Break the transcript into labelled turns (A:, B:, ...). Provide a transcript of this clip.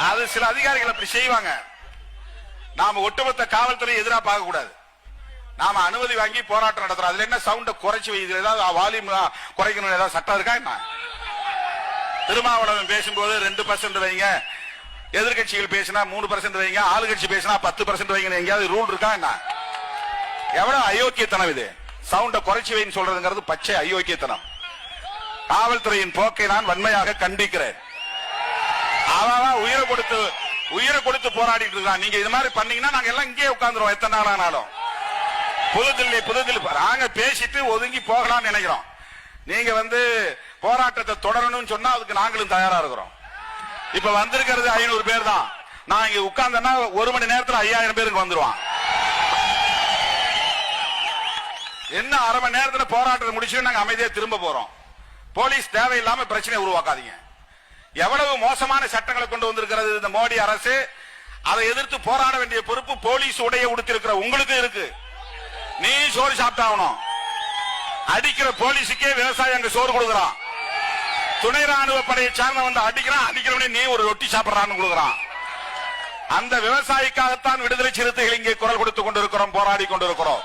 A: அது சில அதிகாரிகள் அப்படி செய்வாங்க. நாம ஒட்டுமொத்த காவல்துறை எதிராக பார்க்க கூடாது. நாம அனுமதி வாங்கி போராட்டம் நடத்துறோம். அதுல என்ன சவுண்ட குறைச்சு வைக்கிறது, ஏதாவது வால்யூம் குறைக்கணும், ஏதாவது சட்டம் இருக்கா என்ன? திருமாவளவன் பேசும்போது 2% வைங்க, எதிர்கட்சிகள் பேசினா 3% வைங்க, ஆளுங்கட்சி பேசினா 10% வைங்க, எங்கேயாவது ரூல் இருக்கா என்ன? எவ்வளவு அயோக்கியத்தனம் இது! சவுண்ட குறைச்சி வைன்னு சொல்றதுங்கிறது பச்சை அயோக்கியத்தனம். காவல்துறையின் போக்கை நான் வன்மையாக கண்டிக்கிறேன். அவன் உயிரை கொடுத்து போராடிட்டு இருக்கான். நீங்க இது மாதிரி பண்ணீங்கன்னா நாங்க எல்லாம் இங்கே உட்கார்ந்துருவோம். எத்தனை நாள் ஆனாலும் புதுதில்லி நாங்க பேசிட்டு ஒதுங்கி போகலாம்னு நினைக்கிறோம். நீங்க போராட்டத்தை தொடரணும்னு சொன்னா அதுக்கு நாங்களும் தயாரா இருக்கிறோம். இப்ப வந்திருக்கிறது 500 பேர் தான். நான் இங்க உட்கார்ந்தேன்னா 1 மணி நேரத்தில் 5000 பேருக்கு வந்துருவான். என்ன அரை மணி நேரத்தில் போராட்டத்தை முடிச்சு நாங்க அமைதியா திரும்ப போறோம். போலீஸ் தேவையில்லாம பிரச்சனை உருவாக்காதீங்க. எவ்வளவு மோசமான சட்டங்களை கொண்டு வந்திருக்கிறது இந்த மோடி அரசு. அதை எதிர்த்து போராட வேண்டிய பொறுப்பு போலீஸ் உடைய உடுத்திருக்கிற உங்களுக்கு இருக்கு. நீ சோறு சாப்பிட்டாகணும். அடிக்கிற போலீஸுக்கே விவசாயி அங்க சோறு கொடுக்கறான். துணை ராணுவ படையை சார்ந்த அடிக்கிறவனே நீ ஒரு ரொட்டி சாப்பிடறான்னு கொடுக்கறான். அந்த விவசாயிக்காகத்தான் விடுதலை சிறுத்தைகள் இங்கே குரல் கொடுத்துக் கொண்டிருக்கிறோம், போராடி கொண்டிருக்கிறோம்.